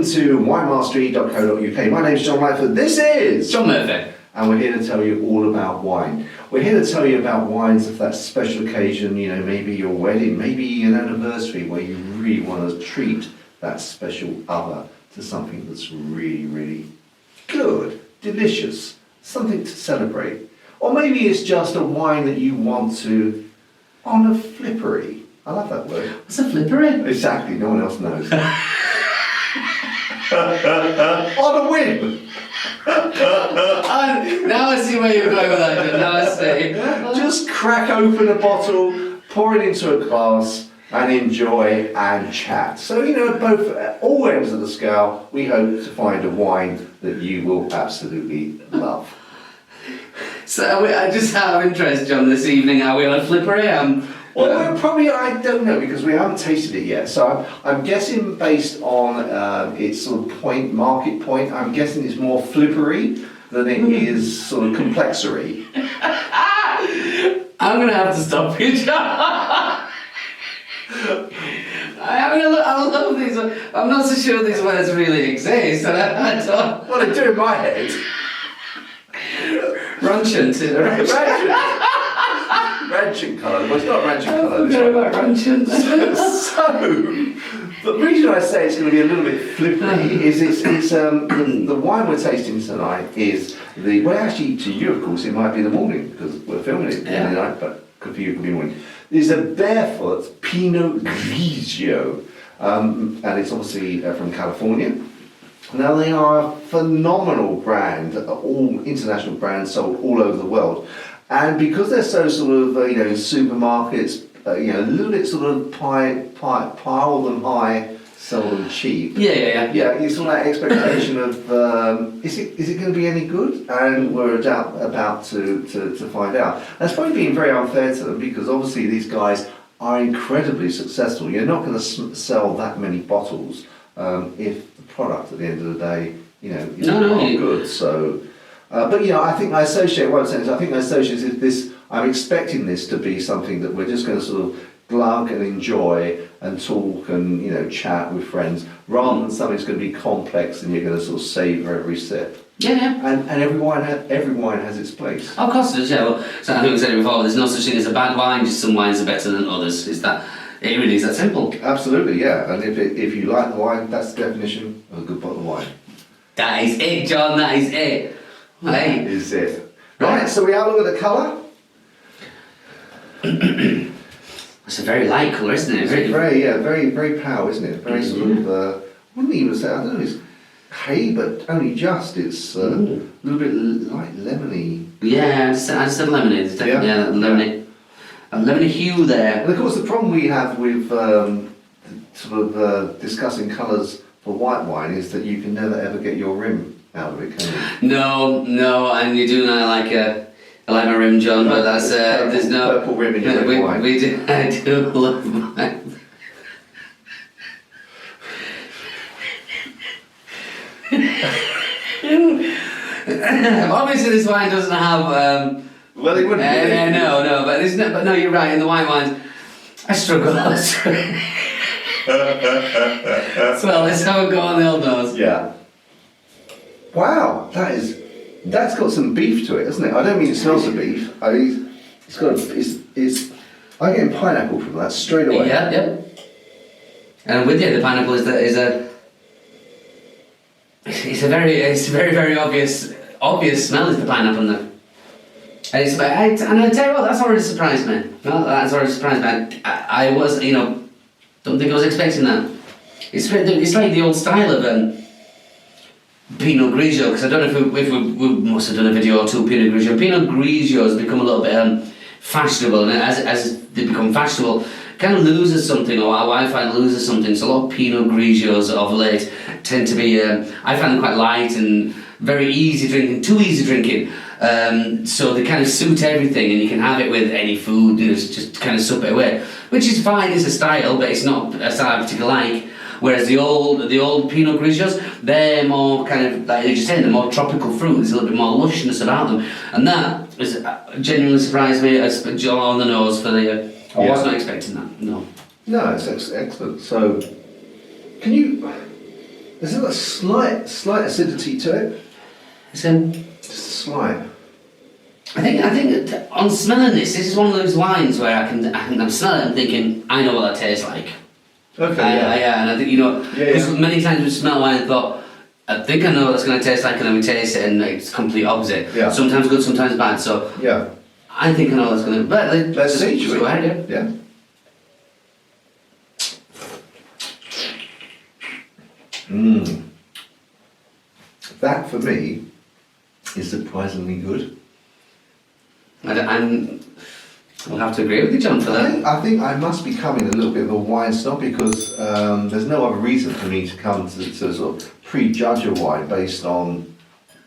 to winemastery.co.uk. My name's John Lightfoot. This is John Murphy. And we're here to tell you all about wine. We're here to tell you about wines of that special occasion, you know, maybe your wedding, maybe an anniversary where you really want to treat that special other to something that's really, really good, delicious, something to celebrate. Or maybe it's just a wine that you want to, on a flippery. I love that word. What's a flippery? Exactly, no one else knows. On a whim. Now I see where you're going with that, John. Now I see. Just crack open a bottle, pour it into a glass, and enjoy and chat. So, you know, both at all ends of the scale, we hope to find a wine that you will absolutely love. So, just out of interest, John, this evening, are we on a flippery? Well, we're probably, I don't know, because we haven't tasted it yet. So I'm guessing based on its sort of market point, I'm guessing it's more flippery than it is sort of complexery. I'm going to have to stop you, John. I love these. I'm not so sure these words really exist. I don't. Well, they do in my head. Ranchant. Ranchant colour. Well, it's not ranchant colour. I forgot about ranchant. So, the reason I say it's going to be a little bit flippery is the wine we're tasting tonight is well, actually to you of course it might be the morning because we're filming it in the night, but for you it could be morning. It's a Barefoot Pinot Grigio, and it's obviously from California. Now they are a phenomenal brand, all international brands sold all over the world. And because they're so sort of, supermarkets, a little bit sort of pile them high, sell them cheap. Yeah. You sort of that expectation of, is it going to be any good? And we're about to find out. That's probably being very unfair to them because obviously these guys are incredibly successful. You're not going to sell that many bottles if the product at the end of the day, is not good. So. But I think I associate what I'm saying is I think I associate this. I'm expecting this to be something that we're just going to sort of glug and enjoy and talk and chat with friends, rather than something that's going to be complex and you're going to sort of savour every sip. Yeah. And every wine has its place. Of course it does. Yeah. Well, so I think we said it before. There's no such thing as a bad wine. Just some wines are better than others. It really is that simple. Absolutely, yeah. And if you like the wine, that's the definition of a good bottle of wine. That is it, John. That is it. Hey. That is it. Right, so we have a look at the colour. It's a very light colour, isn't it? It's very, very pale, isn't it? Very sort of, I wouldn't even say, I don't know, it's hay, but only just. It's a little bit like lemony. Yeah, I said lemony. It's definitely lemony. A lemony hue there. And of course the problem we have with discussing colours for white wine is that you can never ever get your rim out of it, can you? No, and you do not like my rim, John, but that's there's no purple rim in your red wine. I do love mine. Obviously, this wine doesn't have. Well, it wouldn't. No, but no, you're right. In the white wines, I struggle. So let's have a go on the old nose. Yeah. Wow, that's got some beef to it, hasn't it? I don't mean it smells of beef. I'm getting pineapple from that straight away. Yeah. And with you, the pineapple is a very, very obvious smell is the pineapple there. And I tell you what, that's already surprised me. No, that's already surprised me. I was, don't think I was expecting that. It's like the old style of Pinot Grigio, because I don't know if we must have done a video or two Pinot Grigio. Pinot Grigio has become a little bit fashionable, and as they become fashionable, kind of loses something, or I find loses something. So a lot of Pinot Grigios of late tend to be, I find them quite light and very easy drinking, too easy drinking. So they kind of suit everything, and you can have it with any food, and it's just kind of sup it away, which is fine. It's a style, but it's not a style I particularly like. Whereas the old Pinot Grigios, they're more kind of, like you just said, they're more tropical fruit. There's a little bit more lushness about them, and that has genuinely surprised me. As on the nose for the. I was not expecting that. No. No, it's excellent. So, can you? There's a slight acidity to it. It's Just slight. I think that on smelling this is one of those wines where I'm smelling it and thinking, I know what that tastes like. Okay. Yeah, and I think, because many times we smell wine and thought, I think I know what it's going to taste like, and then we taste it and it's complete opposite. Yeah. Sometimes good, sometimes bad, so Yeah. I think I know what it's going to... But Let's see. just go ahead, Yeah. That, for me, is surprisingly good. I'll have to agree with you, John, for that. I think I must be becoming a little bit of a wine snob because there's no other reason for me to come to sort of prejudge a wine based on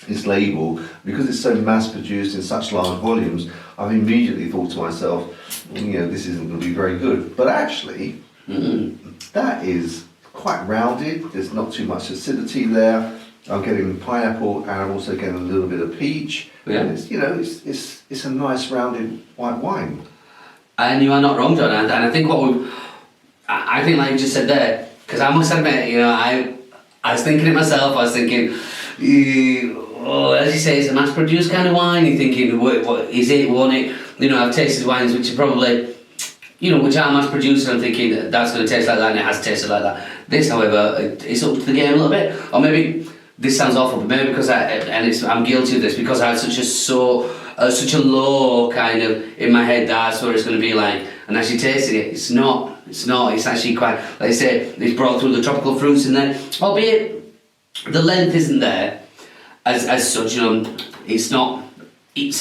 its label. Because it's so mass produced in such large volumes, I've immediately thought to myself, this isn't going to be very good. But actually, that is quite rounded. There's not too much acidity there. I'm getting pineapple and I'm also getting a little bit of peach. Yeah. And it's a nice rounded white wine. And you are not wrong, John. And I think I think like you just said there, because I must admit, I was thinking it myself. I was thinking, as you say, it's a mass-produced kind of wine. You're thinking, what is it? Won't it? I've tasted wines which are probably, which are mass-produced, and I'm thinking that's going to taste like that, and it has tasted like that. This, however, it's up to the game a little bit, or maybe. This sounds awful, but maybe because I'm guilty of this because I had such a low kind of in my head. That's what it's going to be like, and actually tasting it, it's not. It's actually quite, like I say, it's brought through the tropical fruits in there, albeit the length isn't there as such. It's not. It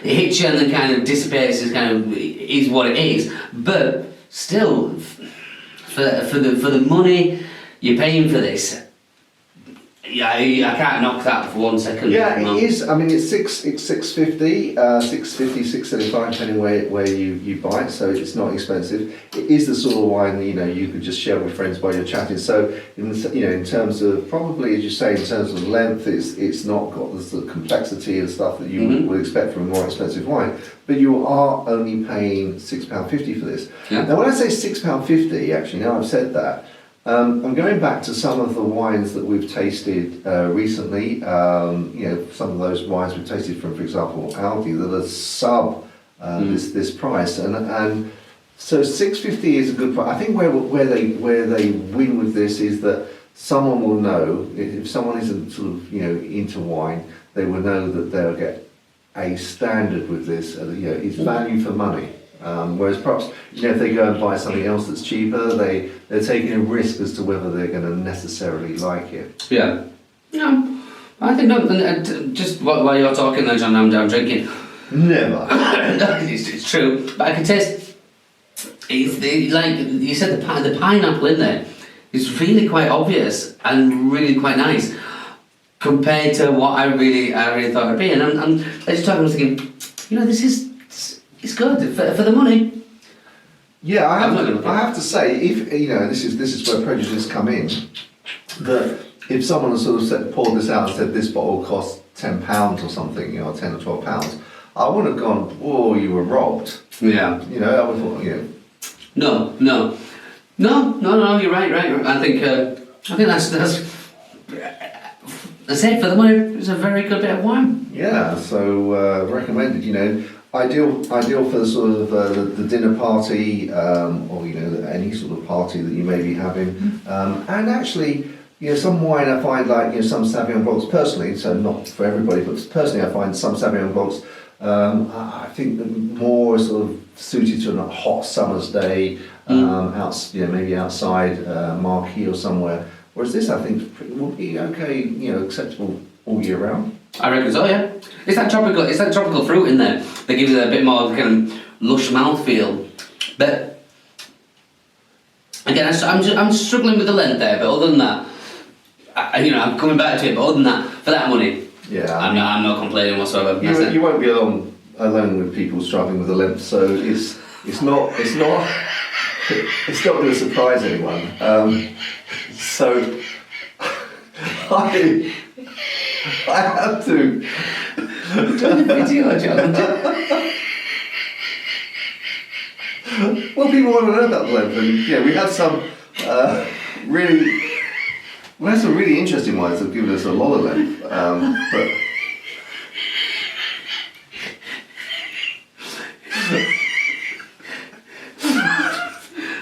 hits you and then kind of dissipates. Is what it is, but still, for the money you're paying for this. Yeah, I can't knock that for 1 second. Yeah, it is. I mean, it's $6.50, $6.75, depending where you buy it. So it's not expensive. It is the sort of wine that you could just share with friends while you're chatting. So in terms of probably, as you say, in terms of length, it's not got the sort of complexity and stuff that you would expect from a more expensive wine. But you are only paying £6.50 for this. Yeah. Now, when I say £6.50, actually, now I've said that. I'm going back to some of the wines that we've tasted recently. Some of those wines we've tasted from, for example, Aldi, that are sub this price, and so $6.50 is a good price. I think where they win with this is that someone will know if someone isn't sort of into wine, they will know that they'll get a standard with this. It's value for money. Whereas perhaps if they go and buy something else that's cheaper, they're taking a risk as to whether they're going to necessarily like it. Yeah. No, I think not. Just while you're talking there, John, I'm drinking. Never. It's true, but I can taste. Like you said, the pineapple in there is really quite obvious and really quite nice compared to what I really thought it'd be. And I'm just talking, I was thinking, this is. It's good for the money. Yeah, I have to say, if this is where prejudice come in. That if someone had sort of poured this out and said this bottle costs £10 or something, £10 or £12, I would have gone, "Oh, you were robbed." Yeah. I would have thought, No. You're right. I think that's it for the money. It's a very good bit of wine. Yeah, so recommended. Ideal for the sort of the dinner party or any sort of party that you may be having. And actually, some wine I find like some Sauvignon Blancs personally, so not for everybody, but personally I find some Sauvignon Blancs I think more sort of suited to a hot summer's day, maybe outside Marquee or somewhere. Whereas this I think would be okay, acceptable all year round. I reckon so, yeah. It's that tropical fruit in there that gives it a bit more kind of lush mouthfeel. But again, I'm struggling with the length there. But other than that, I'm coming back to it. But other than that, for that money, yeah, I'm not complaining whatsoever. You won't be alone with people struggling with the length. So it's not going to surprise anyone. So I have to. Video, John. Well, people want to know about the length, and we had some really We had some really interesting wines that have given us a lot of length, but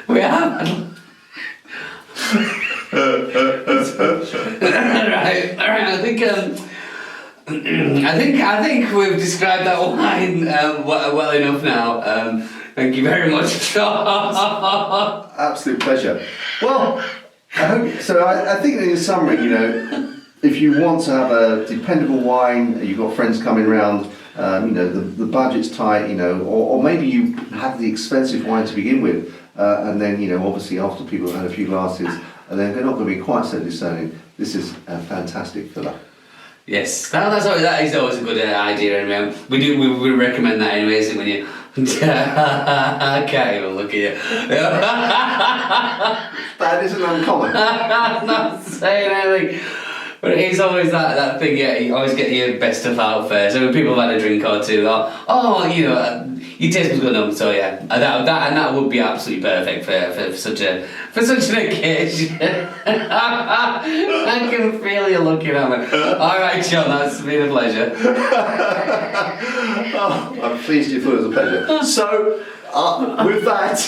we have. Alright, I think we've described that wine well enough now. Thank you very much. absolute pleasure. Well, I think in summary, you know, if you want to have a dependable wine, you've got friends coming round, you know, the budget's tight, you know, or maybe you have the expensive wine to begin with, and then, you know, obviously after people have had a few glasses, and then they're not going to be quite so discerning. This is a fantastic filler. Yes, that is always a good idea, and we recommend that anyways when you. Okay, well, look at you. That isn't uncommon. I'm not saying anything. But it's always that thing, yeah, you always get your best stuff out first. So when people have had a drink or two, oh, you know, your taste was good enough, so yeah. And that would be absolutely perfect for such an occasion. I can feel you looking at me. Alright, John, that's been a pleasure. Oh, I'm pleased you thought it was a pleasure. So, with that,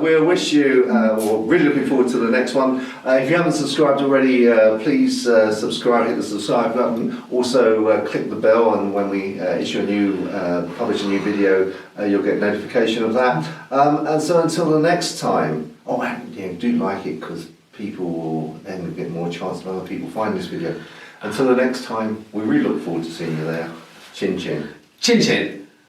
we'll wish you, we're really looking forward to the next one. If you haven't subscribed already, please subscribe, hit the subscribe button. Also, click the bell, and when we publish a new video, you'll get notification of that. And so until the next time, and do like it, because people will then get more chance of other people find this video. Until the next time, we really look forward to seeing you there. Chin chin. Chin chin.